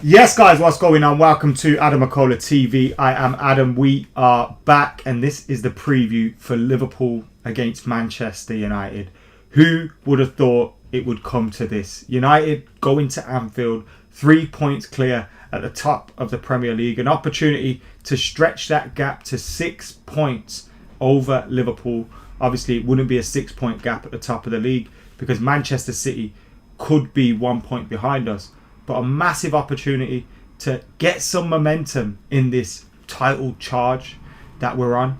Yes, guys, what's going on? Welcome to AdamMcKola TV. I am Adam. We are back, and this is the preview for Liverpool against Manchester United. Who would have thought it would come to this? United going to Anfield, 3 points clear at the top of the Premier League. An opportunity to stretch that gap to 6 points over Liverpool. Obviously, it wouldn't be a 6 point gap at the top of the league because Manchester City could be 1 point behind us. But a massive opportunity to get some momentum in this title charge that we're on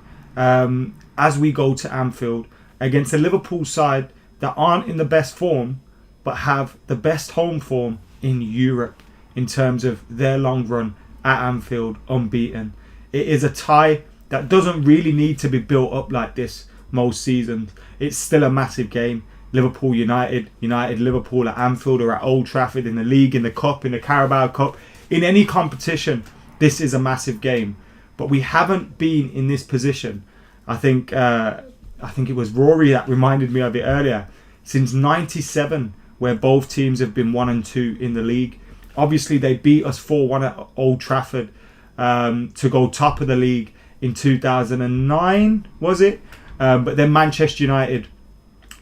as we go to Anfield against a Liverpool side that aren't in the best form but have the best home form in Europe in terms of their long run at Anfield unbeaten. It is a tie that doesn't really need to be built up like this most seasons. It's still a massive game. Liverpool United, Liverpool at Anfield or at Old Trafford, in the league, in the cup, in the Carabao Cup, in any competition, this is a massive game. But we haven't been in this position. I think it was Rory that reminded me of it earlier. Since '97, where both teams have been 1 and 2 in the league. Obviously, they beat us 4-1 at Old Trafford to go top of the league in 2009, was it? But then Manchester United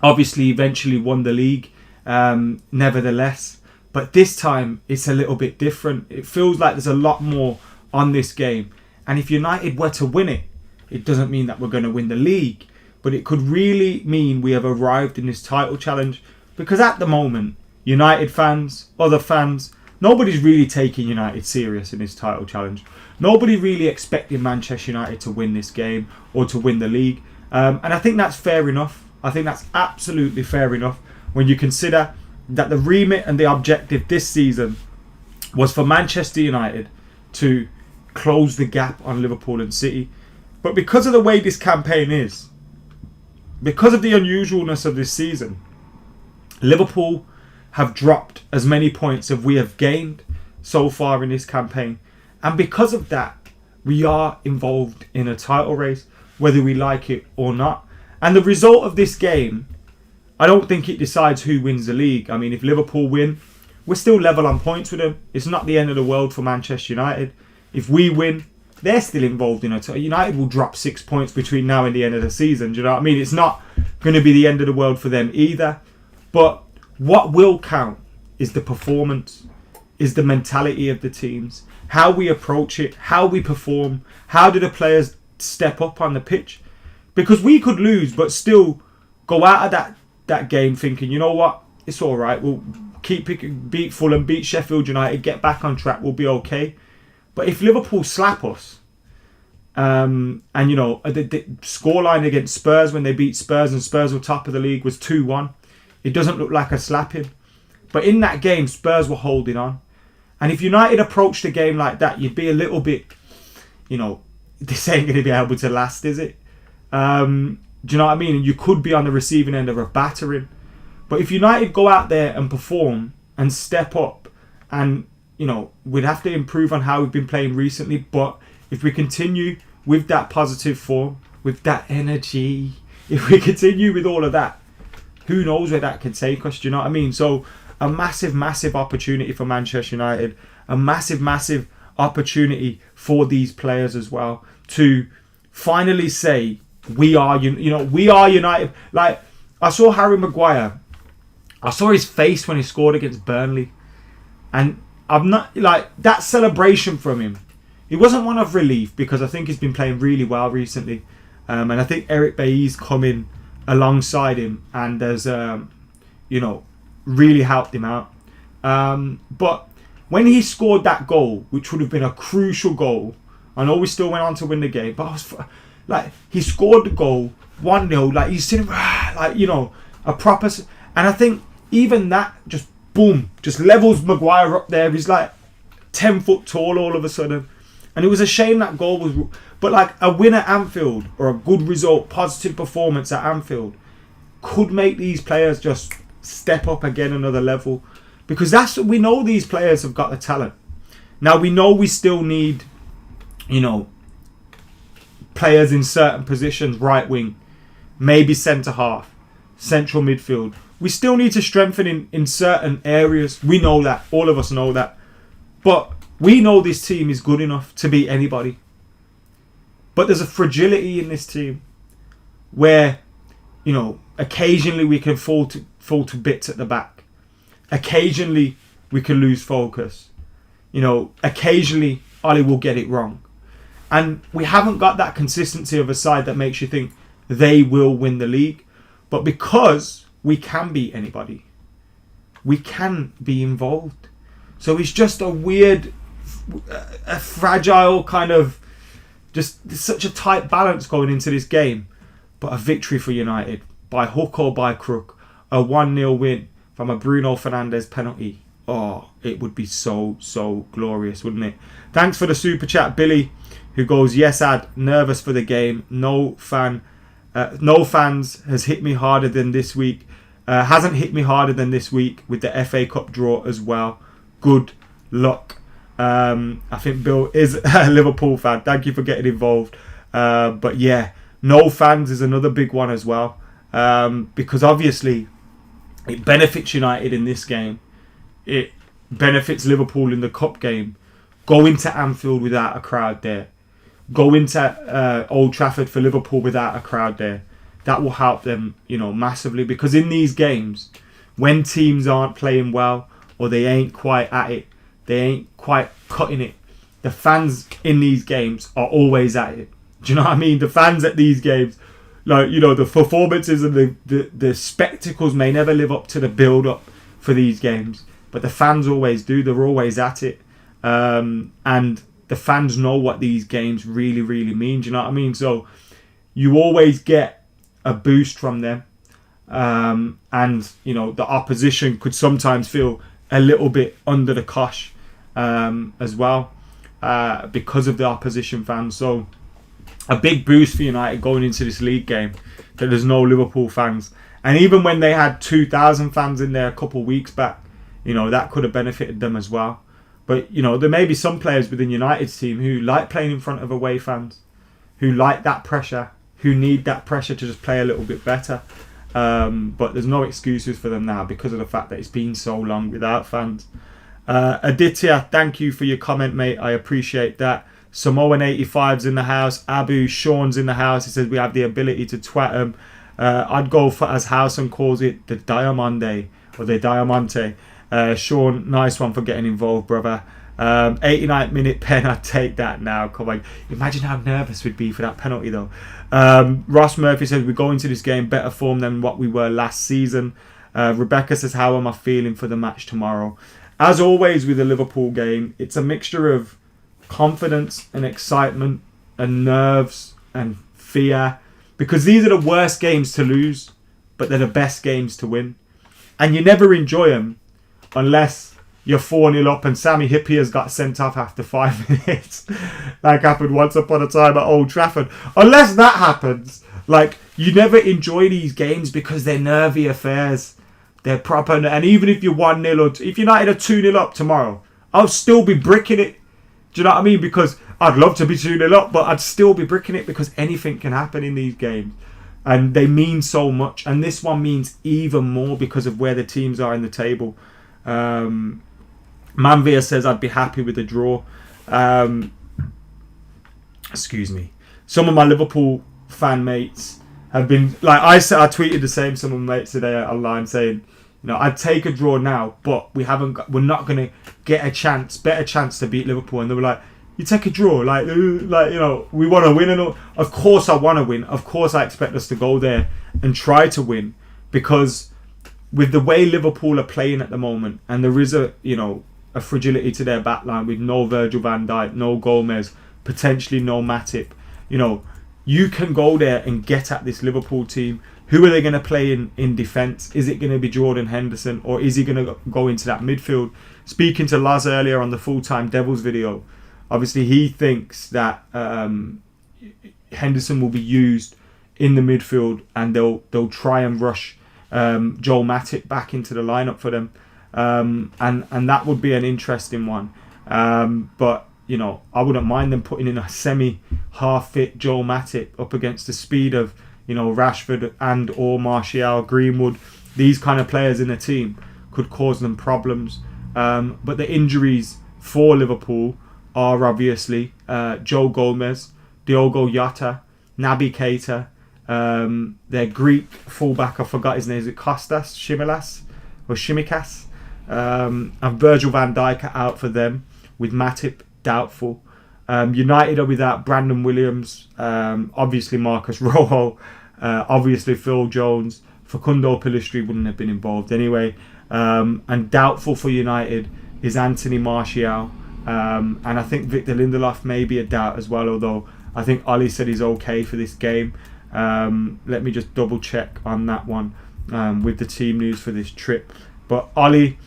obviously eventually won the league nevertheless. But this time it's a little bit different. It feels like there's a lot more on this game. And if United were to win it, it doesn't mean that we're going to win the league. But it could really mean we have arrived in this title challenge. Because at the moment, United fans, other fans, nobody's really taking United serious in this title challenge. Nobody really expecting Manchester United to win this game or to win the league. And I think that's fair enough. I think that's absolutely fair enough when you consider that the remit and the objective this season was for Manchester United to close the gap on Liverpool and City. But because of the way this campaign is, because of the unusualness of this season, Liverpool have dropped as many points as we have gained so far in this campaign. And because of that, we are involved in a title race, whether we like it or not. And the result of this game, I don't think it decides who wins the league. I mean, if Liverpool win, we're still level on points with them. It's not the end of the world for Manchester United. If we win, they're still involved in it. United will drop 6 points between now and the end of the season. Do you know what I mean? It's not going to be the end of the world for them either. But what will count is the performance, is the mentality of the teams, how we approach it, how we perform, how do the players step up on the pitch. Because we could lose, but still go out of that game thinking, you know what, it's all right. We'll beat Fulham, beat Sheffield United, get back on track. We'll be okay. But if Liverpool slap us, and you know the scoreline against Spurs when they beat Spurs and Spurs were top of the league was 2-1. It doesn't look like a slapping. But in that game, Spurs were holding on. And if United approached a game like that, you'd be a little bit, you know, this ain't going to be able to last, is it? Do you know what I mean? And you could be on the receiving end of a battering. But if United go out there and perform and step up, and you know, we'd have to improve on how we've been playing recently. But if we continue with that positive form, with that energy, if we continue with all of that, who knows where that can take us? Do you know what I mean? So a massive, massive opportunity for Manchester United, a massive, massive opportunity for these players as well to finally say, we are United. Like, I saw Harry Maguire. I saw his face when he scored against Burnley. And I'm not, like, that celebration from him, it wasn't one of relief because I think he's been playing really well recently. And I think Eric Bailly's come in alongside him and has, really helped him out. But when he scored that goal, which would have been a crucial goal, I know we still went on to win the game, but I was like, he scored the goal 1-0, like he's sitting like, you know, a proper, and I think even that just boom, just levels Maguire up there. He's like 10 foot tall all of a sudden, and it was a shame that goal was, but like a win at Anfield or a good result, positive performance at Anfield could make these players just step up again another level, because that's, we know these players have got the talent. Now we know we still need, you know, players in certain positions, right wing, maybe centre half, central midfield. We still need to strengthen in certain areas. We know that. All of us know that. But we know this team is good enough to beat anybody. But there's a fragility in this team where, occasionally we can fall to bits at the back. Occasionally we can lose focus. Occasionally Ollie will get it wrong. And we haven't got that consistency of a side that makes you think they will win the league. But because we can beat anybody, we can be involved. So it's just a weird, a fragile kind of, just such a tight balance going into this game. But a victory for United, by hook or by crook, a 1-0 win from a Bruno Fernandes penalty. Oh, it would be so, so glorious, wouldn't it? Thanks for the super chat, Billy, who goes, yes, Ad, nervous for the game. No fans has hit me harder than this week. Hasn't hit me harder than this week with the FA Cup draw as well. Good luck. I think Bill is a Liverpool fan. Thank you for getting involved. But yeah, no fans is another big one as well. Because obviously it benefits United in this game. It benefits Liverpool in the cup game. Go into Anfield without a crowd there. Go into Old Trafford for Liverpool without a crowd there. That will help them, massively. Because in these games, when teams aren't playing well or they ain't quite at it, they ain't quite cutting it, the fans in these games are always at it. Do you know what I mean? The fans at these games, the performances and the spectacles may never live up to the build-up for these games. But the fans always do. They're always at it. And the fans know what these games really, really mean. Do you know what I mean? So you always get a boost from them. And, the opposition could sometimes feel a little bit under the cosh as well because of the opposition fans. So a big boost for United going into this league game that there's no Liverpool fans. And even when they had 2,000 fans in there a couple of weeks back, that could have benefited them as well. But, there may be some players within United's team who like playing in front of away fans, who like that pressure, who need that pressure to just play a little bit better. But there's no excuses for them now because of the fact that it's been so long without fans. Aditya, thank you for your comment, mate. I appreciate that. Samoan 85's in the house. Abu, Sean's in the house. He says we have the ability to twat him. I'd go for, as Howson calls it, the Diamante or the Diamante. Sean, nice one for getting involved, brother. 89th minute pen, I'd take that now. Come on. Imagine how nervous we'd be for that penalty, though. Ross Murphy says, we go into this game better form than what we were last season. Rebecca says, how am I feeling for the match tomorrow? As always with the Liverpool game, it's a mixture of confidence and excitement and nerves and fear. Because these are the worst games to lose, but they're the best games to win. And you never enjoy them unless you're 4-0 up and Sammy Hippier's got sent off after 5 minutes. Like happened once upon a time at Old Trafford. Unless that happens, you never enjoy these games because they're nervy affairs. They're proper. And even if you're 1-0 or if United are 2-0 up tomorrow, I'll still be bricking it. Do you know what I mean? Because I'd love to be 2-0 up, but I'd still be bricking it because anything can happen in these games. And they mean so much. And this one means even more because of where the teams are in the table. Manvia says I'd be happy with a draw. Excuse me. Some of my Liverpool fan mates have been I tweeted the same. Some of my mates today online saying, I'd take a draw now, but we're not going to get better chance to beat Liverpool. And they were like, you take a draw, we want to win. And of course I want to win. Of course I expect us to go there and try to win because with the way Liverpool are playing at the moment, and there is a fragility to their backline with no Virgil van Dijk, no Gomez, potentially no Matip. You can go there and get at this Liverpool team. Who are they going to play in defence? Is it going to be Jordan Henderson or is he going to go into that midfield? Speaking to Laz earlier on the Full-Time Devils video, obviously he thinks that Henderson will be used in the midfield and they'll try and rush Joel Matip back into the lineup for them. And that would be an interesting one. But, I wouldn't mind them putting in a semi-half-fit Joel Matip up against the speed of, Rashford and or Martial, Greenwood. These kind of players in the team could cause them problems. But the injuries for Liverpool are obviously Joe Gomez, Diogo Jota, Naby Keita, their Greek fullback, I forgot his name, is it Kostas Shimikas? And Virgil van Dijk are out for them, with Matip doubtful. United are without Brandon Williams, obviously Marcus Rojo, obviously Phil Jones. Facundo Pellistri wouldn't have been involved anyway. And doubtful for United is Anthony Martial. And I think Victor Lindelof may be a doubt as well, although I think Ollie said he's okay for this game. Let me just double check on that one with the team news for this trip. But Ollie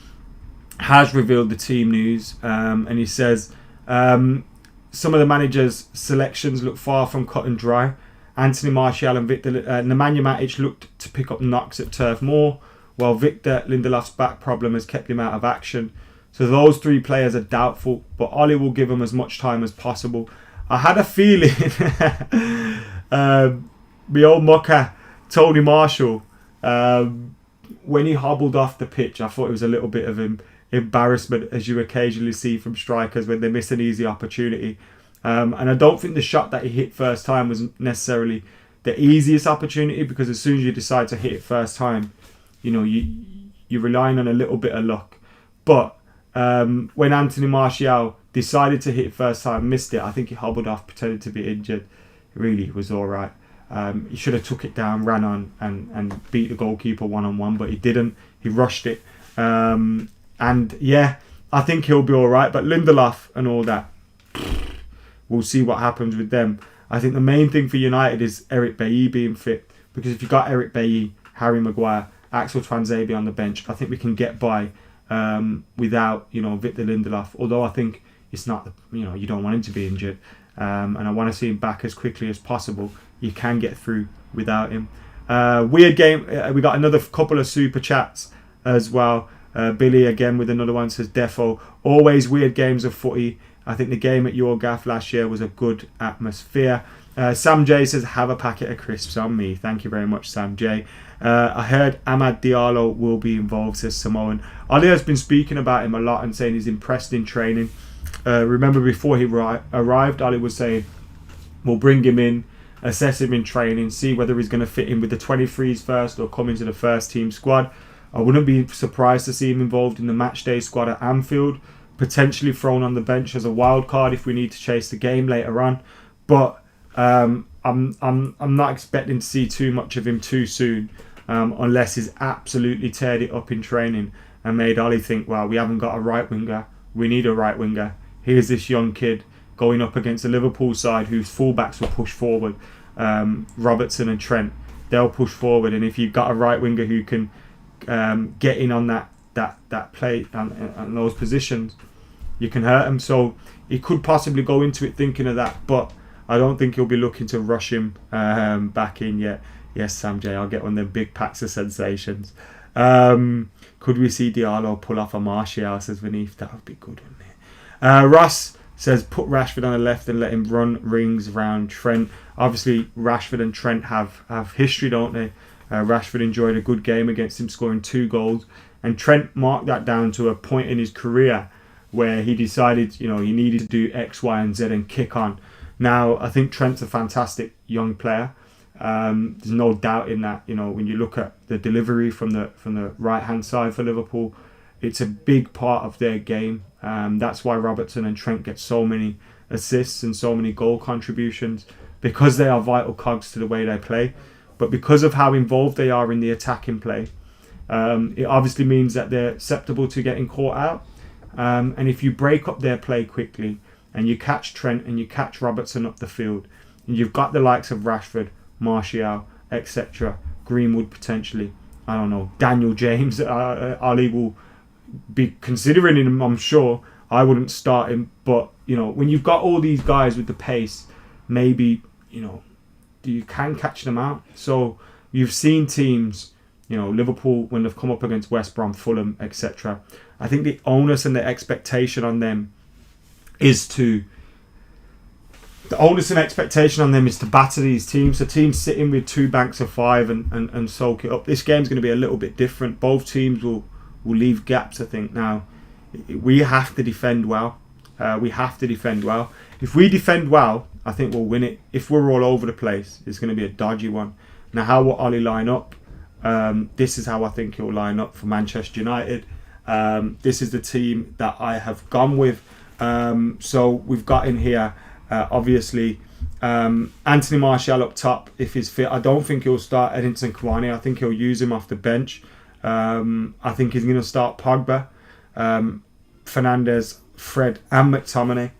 has revealed the team news, and he says some of the managers' selections look far from cut and dry. Anthony Martial and Nemanja Matic looked to pick up knocks at Turf Moor, while Victor Lindelof's back problem has kept him out of action. So those three players are doubtful, but Ollie will give them as much time as possible. I had a feeling my old mucker, Tony Marshall, when he hobbled off the pitch, I thought it was a little bit of embarrassment, as you occasionally see from strikers when they miss an easy opportunity. And I don't think the shot that he hit first time was necessarily the easiest opportunity, because as soon as you decide to hit it first time, you're relying on a little bit of luck. But when Anthony Martial decided to hit it first time, missed it, I think he hobbled off, pretended to be injured. Really, it was all right. He should have took it down, ran on and beat the goalkeeper one-on-one, but he didn't. He rushed it. And yeah, I think he'll be all right. But Lindelof and all that, we'll see what happens with them. I think the main thing for United is Eric Bailly being fit, because if you've got Eric Bailly, Harry Maguire, Axel Tuanzebe on the bench, I think we can get by without Victor Lindelof. Although I think it's not, you don't want him to be injured, and I want to see him back as quickly as possible. You can get through without him. Weird game. We got another couple of super chats as well. Billy again with another one says, Defo, always weird games of footy. I think the game at your gaff last year was a good atmosphere. Sam J says, have a packet of crisps on me. Thank you very much, Sam J. I heard Amad Diallo will be involved, says Samoan. Ali has been speaking about him a lot and saying he's impressed in training. Remember before he arrived, Ali was saying, we'll bring him in, assess him in training, see whether he's going to fit in with the 23s first or come into the first team squad. I wouldn't be surprised to see him involved in the match day squad at Anfield, potentially thrown on the bench as a wild card if we need to chase the game later on. But I'm not expecting to see too much of him too soon, unless he's absolutely teared it up in training and made Ollie think, well, we haven't got a right winger, we need a right winger. Here's this young kid going up against a Liverpool side whose fullbacks will push forward. Robertson and Trent, they'll push forward, and if you've got a right winger who can get in on that play and those positions, you can hurt him. So he could possibly go into it thinking of that, but I don't think he'll be looking to rush him back in yet. Yes, Sam J, I'll get one of them big packs of sensations. Could we see Diallo pull off a Martial, says Vanith? That would be good, wouldn't it? Ross says, put Rashford on the left and let him run rings around Trent. Obviously, Rashford and Trent have history, don't they? Rashford enjoyed a good game against him, scoring 2 goals. And Trent marked that down to a point in his career where he decided, he needed to do X, Y, and Z and kick on. Now, I think Trent's a fantastic young player. There's no doubt in that. When you look at the delivery from the right-hand side for Liverpool, it's a big part of their game. That's why Robertson and Trent get so many assists and so many goal contributions, because they are vital cogs to the way they play. But because of how involved they are in the attacking play, it obviously means that they're susceptible to getting caught out. And if you break up their play quickly and you catch Trent and you catch Robertson up the field, and you've got the likes of Rashford, Martial, etc., Greenwood potentially, I don't know, Daniel James, Ali will be considering him, I'm sure. I wouldn't start him, but when you've got all these guys with the pace, maybe you can catch them out. So you've seen teams, Liverpool, when they've come up against West Brom, Fulham, etc. I think the onus and the expectation on them is to batter these teams. So teams sitting with 2 banks of 5 and soak it up. This game's going to be a little bit different. Both teams will leave gaps, I think. Now, we have to defend well. We have to defend well. If we defend well, I think we'll win it. If we're all over the place, it's going to be a dodgy one. Now, how will Ollie line up? This is how I think he'll line up for Manchester United. This is the team that I have gone with. So we've got in here, obviously, Anthony Martial up top if he's fit. I don't think he'll start Edinson Cavani. I think he'll use him off the bench. I think he's going to start Pogba, Fernandes, Fred and McTominay.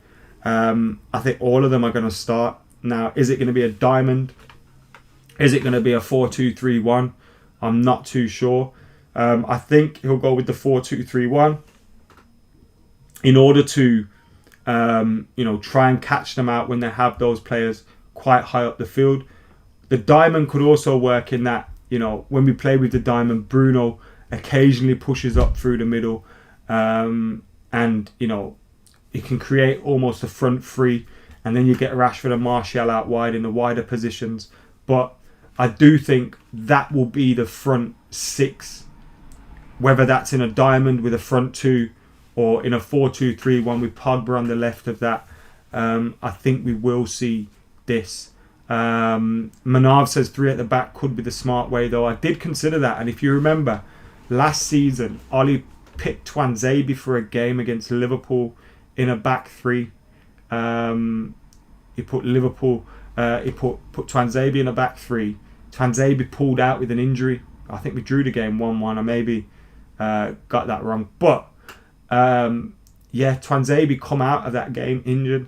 I think all of them are going to start. Now, is it going to be a diamond? Is it going to be a 4-2-3-1? I'm not too sure. I think he'll go with the 4-2-3-1 in order to try and catch them out when they have those players quite high up the field. The diamond could also work in that, when we play with the diamond, Bruno occasionally pushes up through the middle, and it can create almost a front three, and then you get Rashford and Martial out wide in the wider positions. But I do think that will be the front six, whether that's in a diamond with a front two or in a 4-2-3-1 with Pogba on the left of that. I think we will see this. Manav says 3 at the back could be the smart way, though. I did consider that, and if you remember, last season, Ollie picked Twanzebe for a game against Liverpool in a back three. He put Liverpool, he put Twanzebe in a back three. Twanzebe pulled out with an injury. I think we drew the game 1-1. I maybe got that wrong. But, Twanzebe come out of that game injured.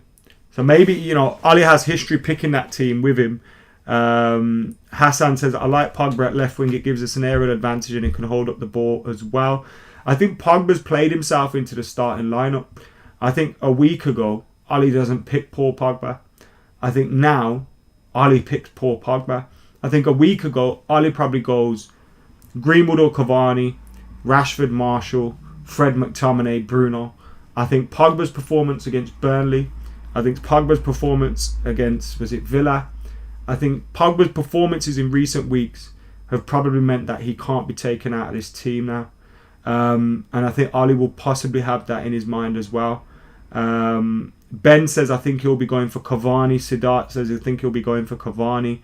So maybe, Ollie has history picking that team with him. Hassan says, I like Pogba at left wing. It gives us an aerial advantage and it can hold up the ball as well. I think Pogba's played himself into the starting lineup. I think a week ago, Ollie doesn't pick Paul Pogba. I think now, Ollie picks Paul Pogba. I think a week ago, Ollie probably goes Greenwood or Cavani, Rashford, Martial, Fred, McTominay, Bruno. I think Pogba's performance against Burnley. I think Pogba's performance against, Villa? I think Pogba's performances in recent weeks have probably meant that he can't be taken out of this team now. And I think Ollie will possibly have that in his mind as well. Ben says, I think he'll be going for Cavani. Siddharth says, I think he'll be going for Cavani.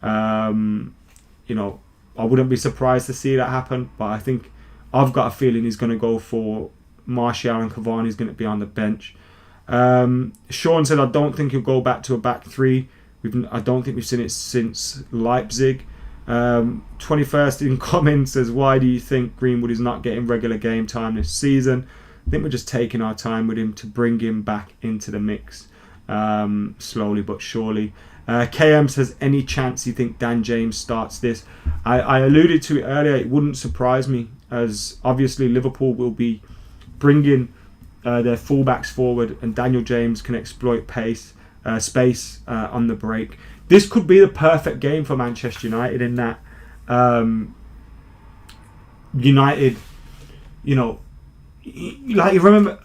I wouldn't be surprised to see that happen, but I think I've got a feeling he's going to go for Martial and Cavani's going to be on the bench. Sean said, I don't think he'll go back to a back three. I don't think we've seen it since Leipzig. 21st in comments says, why do you think Greenwood is not getting regular game time this season? I think we're just taking our time with him to bring him back into the mix, slowly but surely. KM says, any chance you think Dan James starts this? I alluded to it earlier. It wouldn't surprise me, as obviously Liverpool will be bringing their fullbacks forward, and Daniel James can exploit space on the break. This could be the perfect game for Manchester United in that United, you remember,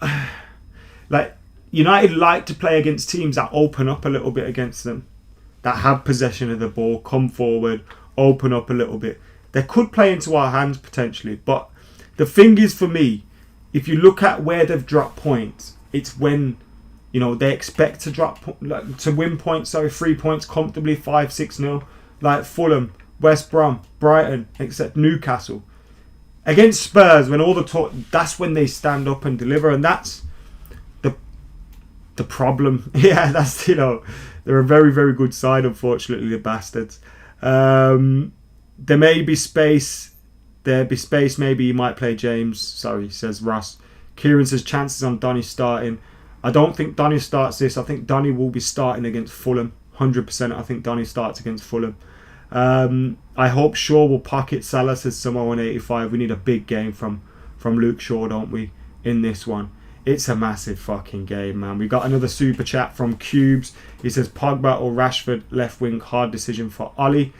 United like to play against teams that open up a little bit against them, that have possession of the ball, come forward, open up a little bit. They could play into our hands potentially, but the thing is, for me, if you look at where they've dropped points, it's when they expect to win points, 3 points comfortably, 5-6-0, like Fulham, West Brom, Brighton, except Newcastle. Against Spurs, when all the talk, that's when they stand up and deliver, and that's the problem. Yeah, that's they're a very, very good side, unfortunately, the bastards. There may be space. There'd be space. Maybe you might play James. Sorry, says Ross. Kieran says chances on Donny starting. I don't think Donny starts this. I think Donny will be starting against Fulham. 100%. I think Donny starts against Fulham. I hope Shaw will pocket Salah, says someone 85. We need a big game from Luke Shaw, don't we, in this one? It's a massive fucking game, man. We got another super chat from Cubes. He says Pogba or Rashford left wing, hard decision for Ollie.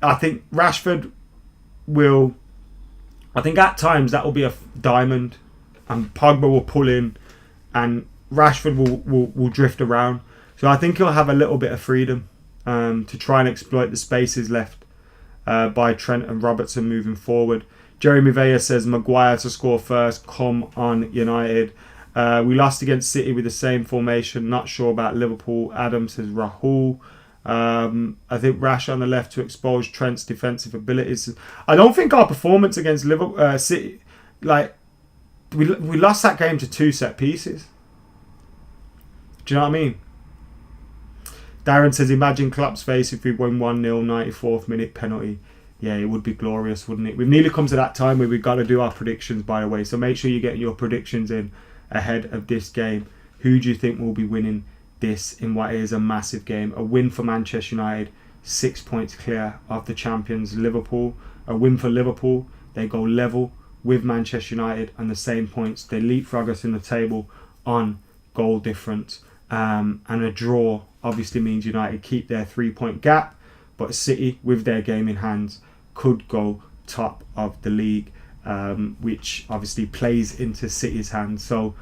I think Rashford will. I think at times that will be a diamond, and Pogba will pull in, and Rashford will drift around. So I think he'll have a little bit of freedom to try and exploit the spaces left by Trent and Robertson moving forward. Jeremy Vaya says Maguire to score first. Come on, United. We lost against City with the same formation. Not sure about Liverpool. Adam says Rahul. I think Rash on the left to expose Trent's defensive abilities. I don't think our performance against Liverpool, City, like we lost that game to 2 set pieces. Do you know what I mean? Darren says, imagine Klopp's face if we win 1-0, 94th minute penalty. Yeah, it would be glorious, wouldn't it? We've nearly come to that time where we've got to do our predictions, by the way. So make sure you get your predictions in ahead of this game. Who do you think will be winning this in what is a massive game? A win for Manchester United, 6 points clear of the champions Liverpool. A win for Liverpool, they go level with Manchester United on the same points. They leapfrog us in the table on goal difference. And a draw obviously means United keep their 3-point gap, but City, with their game in hands, could go top of the league, which obviously plays into City's hands. So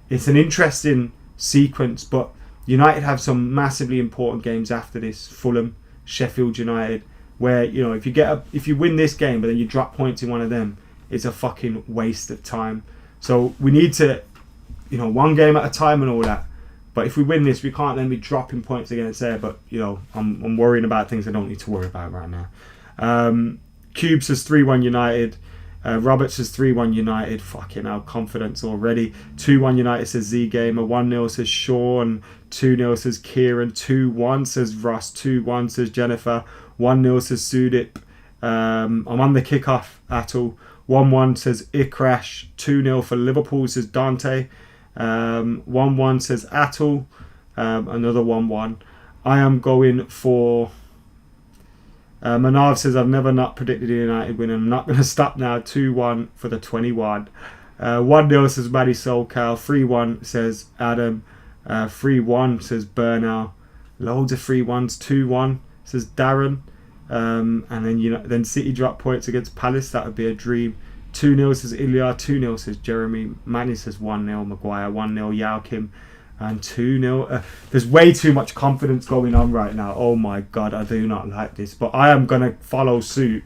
it's an interesting sequence, but United have some massively important games after this. Fulham, Sheffield United, where, you know, if you win this game but then you drop points in one of them, it's a fucking waste of time. So we need to, you know, one game at a time and all that. But if we win this, we can't then be dropping points against there. But, you know, I'm worrying about things I don't need to worry about right now. Cube says 3-1 United. Robert says 3-1 United. Fucking hell, confidence already. 2-1 United says Z Gamer. 1-0 says Sean. 2-0 says Kieran. 2-1 says Ross. 2-1 says Jennifer. 1-0 says Sudip. I'm on the kickoff, Atul. 1-1 says Ikrash. 2-0 for Liverpool says Dante. 1-1 says Atul. Another 1-1. I am going for... Manav says, I've never not predicted a United win. I'm not going to stop now. 2-1 for the 21. 1-0 says Maddie Solcal. 3-1 says Adam. 3-1 says Bernal. Loads of 3-1s. 2-1 says Darren. And then, you know, then City drop points against Palace. That would be a dream. 2-0 says Ilya. 2-0 says Jeremy. Manny says 1-0 Maguire. 1-0 Yao-Kim. And 2-0. There's way too much confidence going on right now. Oh my God, I do not like this. But I am going to follow suit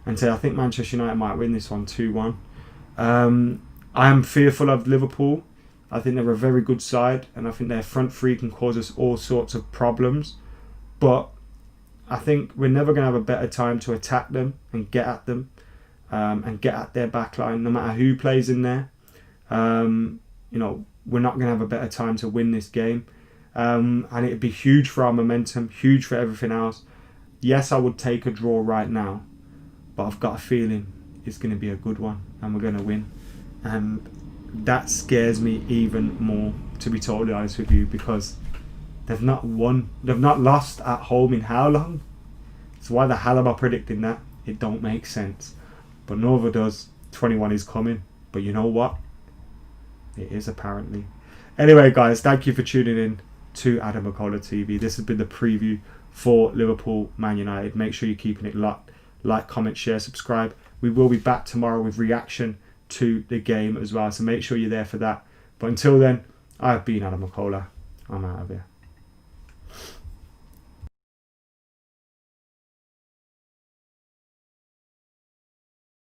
and say I think Manchester United might win this one 2-1. I am fearful of Liverpool. I think they're a very good side. And I think their front three can cause us all sorts of problems. But I think we're never going to have a better time to attack them and get at them. And get at their backline, no matter who plays in there. You know, we're not going to have a better time to win this game. And it'd be huge for our momentum, huge for everything else. Yes, I would take a draw right now, but I've got a feeling it's going to be a good one and we're going to win. And that scares me even more, to be totally honest with you, because they've not lost at home in how long? So why the hell am I predicting that? It don't make sense. But Nova does. 21 is coming. But you know what? It is apparently. Anyway, guys, thank you for tuning in to AdamMcKola TV. This has been the preview for Liverpool Man United. Make sure you're keeping it locked. Like, comment, share, subscribe. We will be back tomorrow with reaction to the game as well. So make sure you're there for that. But until then, I've been AdamMcKola. I'm out of here.